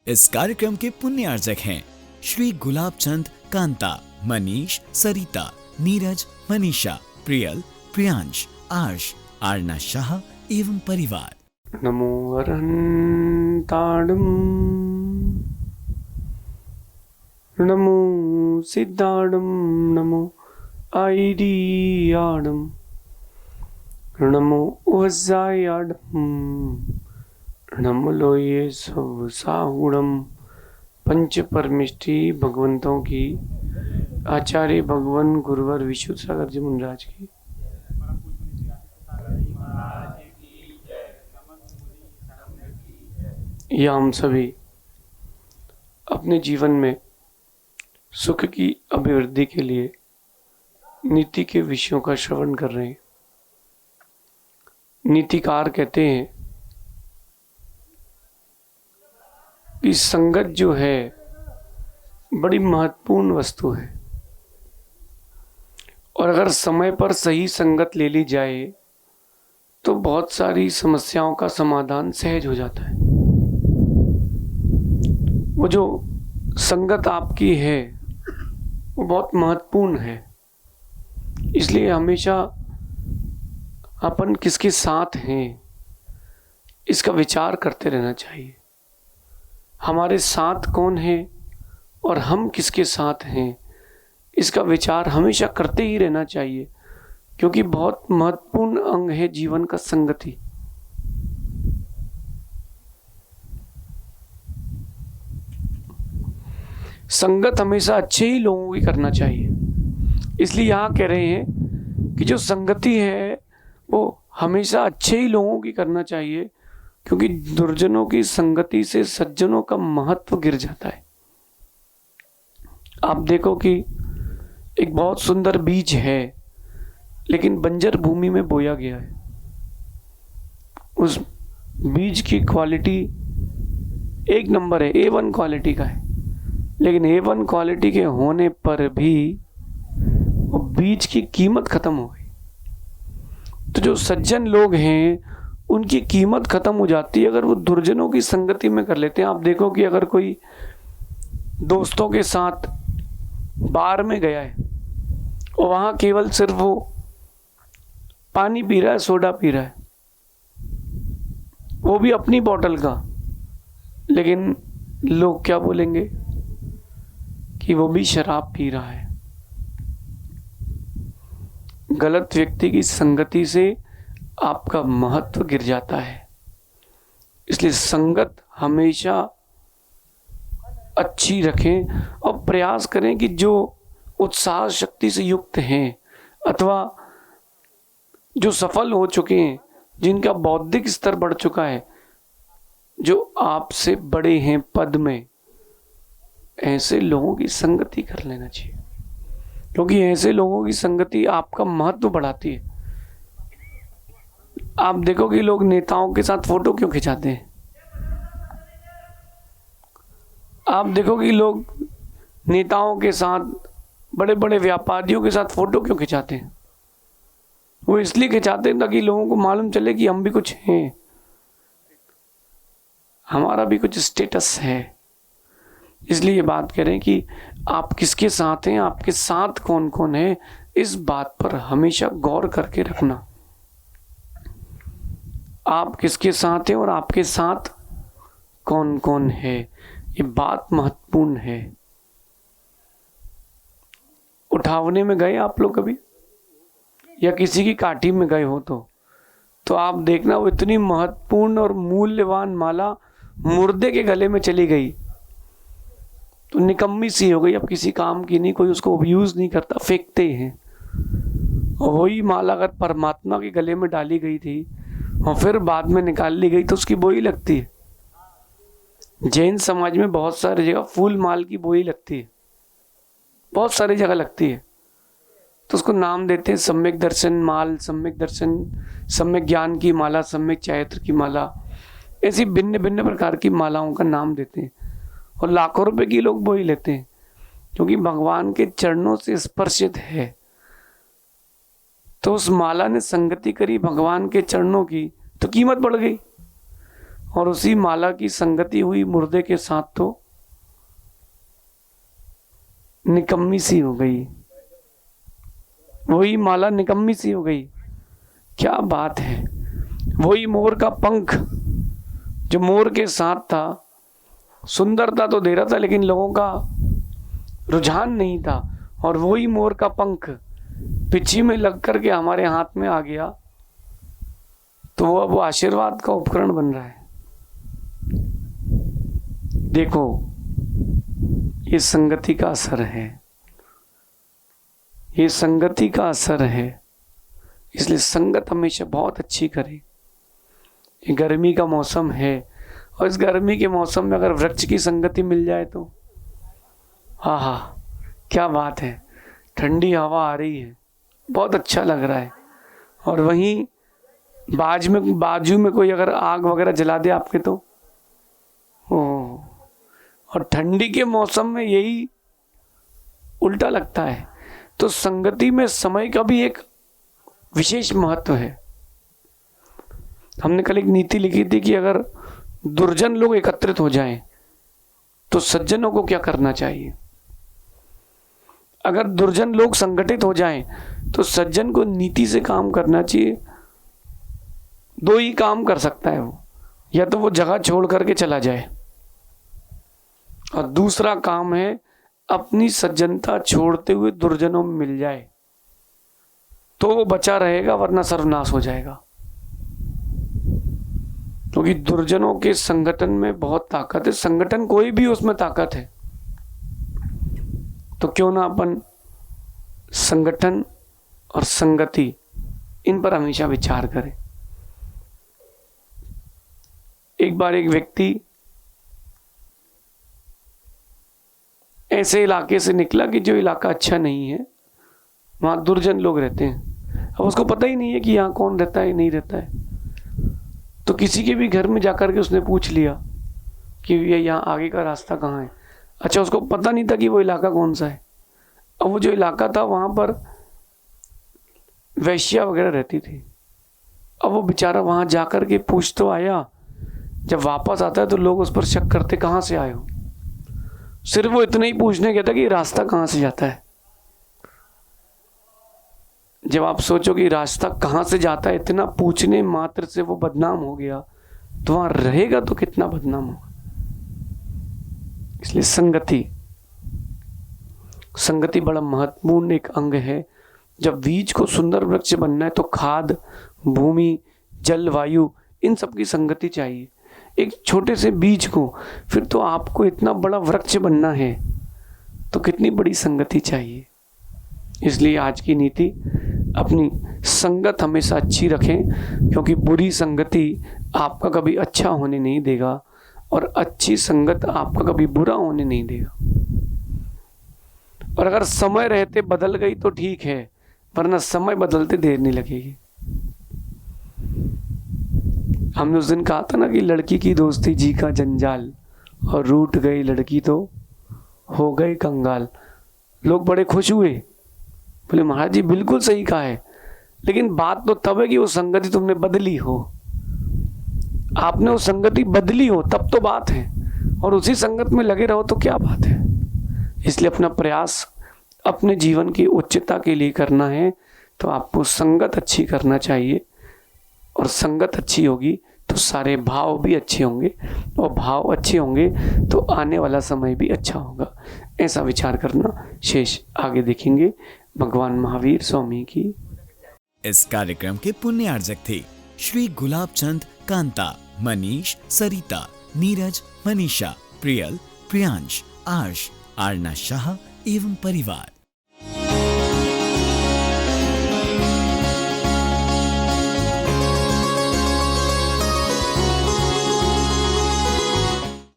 इस कार्यक्रम के पुण्यार्जक हैं श्री गुलाब चंद कांता, मनीष, सरिता, नीरज, मनीषा, प्रियल, प्रियांश, आर्श, आरना शाह एवं परिवार। नमो अरहंताणं नमो सिद्धाणं नमो आईडियाणं नमो वज्रायाणं नमो लोये साहुणं। पंच परमिष्टि भगवंतों की, आचार्य भगवान गुरुवर विशुद्ध सागर जी मुनिराज की। या हम सभी अपने जीवन में सुख की अभिवृद्धि के लिए नीति के विषयों का श्रवण कर रहे हैं। नीतिकार कहते हैं कि संगत जो है बड़ी महत्वपूर्ण वस्तु है, और अगर समय पर सही संगत ले ली जाए तो बहुत सारी समस्याओं का समाधान सहज हो जाता है। वो जो संगत आपकी है वो बहुत महत्वपूर्ण है, इसलिए हमेशा अपन किसके साथ हैं इसका विचार करते रहना चाहिए। हमारे साथ कौन है और हम किसके साथ हैं इसका विचार हमेशा करते ही रहना चाहिए, क्योंकि बहुत महत्वपूर्ण अंग है जीवन का संगति। संगत हमेशा अच्छे ही लोगों की करना चाहिए। इसलिए यहाँ कह रहे हैं कि जो संगति है वो हमेशा अच्छे ही लोगों की करना चाहिए, क्योंकि दुर्जनों की संगति से सज्जनों का महत्व गिर जाता है। आप देखो कि एक बहुत सुंदर बीज है लेकिन बंजर भूमि में बोया गया है। उस बीज की क्वालिटी एक नंबर है, A1 क्वालिटी का है, लेकिन A1 क्वालिटी के होने पर भी वो बीज की कीमत खत्म हो गई। तो जो सज्जन लोग हैं उनकी कीमत खत्म हो जाती है अगर वो दुर्जनों की संगति में कर लेते हैं। आप देखो कि अगर कोई दोस्तों के साथ बार में गया है और वहां केवल सिर्फ वो पानी पी रहा है, सोडा पी रहा है, वो भी अपनी बोतल का, लेकिन लोग क्या बोलेंगे कि वो भी शराब पी रहा है। गलत व्यक्ति की संगति से आपका महत्व गिर जाता है। इसलिए संगत हमेशा अच्छी रखें और प्रयास करें कि जो उत्साह शक्ति से युक्त हैं अथवा जो सफल हो चुके हैं, जिनका बौद्धिक स्तर बढ़ चुका है, जो आपसे बड़े हैं पद में, ऐसे लोगों की संगति कर लेना चाहिए, क्योंकि ऐसे लोगों की संगति आपका महत्व बढ़ाती है। आप देखो कि लोग नेताओं के साथ फोटो क्यों खिंचाते हैं। आप देखो कि लोग नेताओं के साथ, बड़े बड़े व्यापारियों के साथ फोटो क्यों खिंचाते हैं। वो इसलिए खिंचाते हैं ताकि लोगों को मालूम चले कि हम भी कुछ हैं, हमारा भी कुछ स्टेटस है। इसलिए ये बात कह रहे हैं कि आप किसके साथ हैं, आपके साथ कौन कौन है, इस बात पर हमेशा गौर करके रखना। आप किसके साथ हैं और आपके साथ कौन कौन है, ये बात महत्वपूर्ण है। उठावने में गए आप लोग कभी, या किसी की काठी में गए हो तो आप देखना वो इतनी महत्वपूर्ण और मूल्यवान माला मुर्दे के गले में चली गई तो निकम्मी सी हो गई, अब किसी काम की नहीं, कोई उसको यूज नहीं करता, फेंकते हैं। और वही माला अगर परमात्मा के गले में डाली गई थी और फिर बाद में निकाल ली गई तो उसकी बोई लगती है। जैन समाज में बहुत सारी जगह फूल माल की बोई लगती है, बहुत सारी जगह लगती है, तो उसको नाम देते हैं सम्यक दर्शन माल, सम्यक दर्शन, सम्यक ज्ञान की माला, सम्यक चैत्र की माला, ऐसी भिन्न भिन्न प्रकार की मालाओं का नाम देते हैं। और लाखों रुपए की लोग बोई लेते हैं, क्योंकि भगवान के चरणों से स्पर्शित है। तो उस माला ने संगति करी भगवान के चरणों की, तो कीमत बढ़ गई। और उसी माला की संगति हुई मुर्दे के साथ तो निकम्मी सी हो गई, वही माला निकम्मी सी हो गई। क्या बात है। वही मोर का पंख जो मोर के साथ था, सुंदरता तो दे रहा था लेकिन लोगों का रुझान नहीं था, और वही मोर का पंख पिछी में लग करके हमारे हाथ में आ गया, तो वो अब आशीर्वाद का उपकरण बन रहा है। देखो, ये संगति का असर है, ये संगति का असर है। इसलिए संगत हमेशा बहुत अच्छी करें। ये गर्मी का मौसम है, और इस गर्मी के मौसम में अगर वृक्ष की संगति मिल जाए तो आहा, क्या बात है। ठंडी हवा आ रही है, बहुत अच्छा लग रहा है। और वहीं बाजू में कोई अगर आग वगैरह जला दे आपके तो ओह, और ठंडी के मौसम में यही उल्टा लगता है। तो संगति में समय का भी एक विशेष महत्व है। हमने कल एक नीति लिखी थी कि अगर दुर्जन लोग एकत्रित हो जाएं तो सज्जनों को क्या करना चाहिए। अगर दुर्जन लोग संगठित हो जाएं तो सज्जन को नीति से काम करना चाहिए। दो ही काम कर सकता है वो, या तो वो जगह छोड़ करके चला जाए, और दूसरा काम है अपनी सज्जनता छोड़ते हुए दुर्जनों में मिल जाए, तो वो बचा रहेगा, वरना सर्वनाश हो जाएगा। क्योंकि दुर्जनों के संगठन में बहुत ताकत है। संगठन कोई भी, उसमें ताकत है। तो क्यों ना अपन संगठन और संगति, इन पर हमेशा विचार करें। एक बार एक व्यक्ति ऐसे इलाके से निकला कि जो इलाका अच्छा नहीं है, वहां दुर्जन लोग रहते हैं। अब उसको पता ही नहीं है कि यहाँ कौन रहता है, नहीं रहता है। तो किसी के भी घर में जाकर के उसने पूछ लिया कि ये यहाँ आगे का रास्ता कहाँ है। अच्छा, उसको पता नहीं था कि वो इलाका कौन सा है। अब वो जो इलाका था वहाँ पर वैश्या वगैरह रहती थी। अब वो बेचारा वहाँ जाकर के पूछ तो आया, जब वापस आता है तो लोग उस पर शक करते, कहाँ से आए हो। सिर्फ वो इतना ही पूछने गया था कि रास्ता कहाँ से जाता है। जब आप सोचो कि रास्ता कहाँ से जाता है, इतना पूछने मात्र से वो बदनाम हो गया, तो वहां रहेगा तो कितना बदनाम होगा। इसलिए संगति बड़ा महत्वपूर्ण एक अंग है। जब बीज को सुंदर वृक्ष बनना है तो खाद, भूमि, जल, वायु, इन सब की संगति चाहिए। एक छोटे से बीज को फिर तो आपको इतना बड़ा वृक्ष बनना है, तो कितनी बड़ी संगति चाहिए। इसलिए आज की नीति, अपनी संगत हमेशा अच्छी रखें, क्योंकि बुरी संगति आपका कभी अच्छा होने नहीं देगा, और अच्छी संगत आपका कभी बुरा होने नहीं देगा। और अगर समय रहते बदल गई तो ठीक है, वरना समय बदलते देर नहीं लगेगी। हमने उस दिन कहा था ना कि लड़की की दोस्ती जी का जंजाल, और रूठ गई लड़की तो हो गई कंगाल। लोग बड़े खुश हुए, बोले महाराज जी बिल्कुल सही कहा है, लेकिन बात तो तब है कि वो संगति तुमने बदली हो। आपने वो संगति बदली हो तब तो बात है, और उसी संगत में लगे रहो तो क्या बात है। इसलिए अपना प्रयास अपने जीवन की उच्चता के लिए करना है, तो आपको संगत अच्छी करना चाहिए, और संगत अच्छी होगी तो सारे भाव भी अच्छे होंगे, और भाव अच्छे होंगे तो आने वाला समय भी अच्छा होगा। ऐसा विचार करना। शेष आगे देखेंगे। भगवान महावीर स्वामी की। इस कार्यक्रम के पुण्यार्जक थे श्री गुलाब चंद कांता, मनीष, सरिता, नीरज, मनीषा, प्रियल, प्रियांश, आर्ष, आरना शाह एवं परिवार।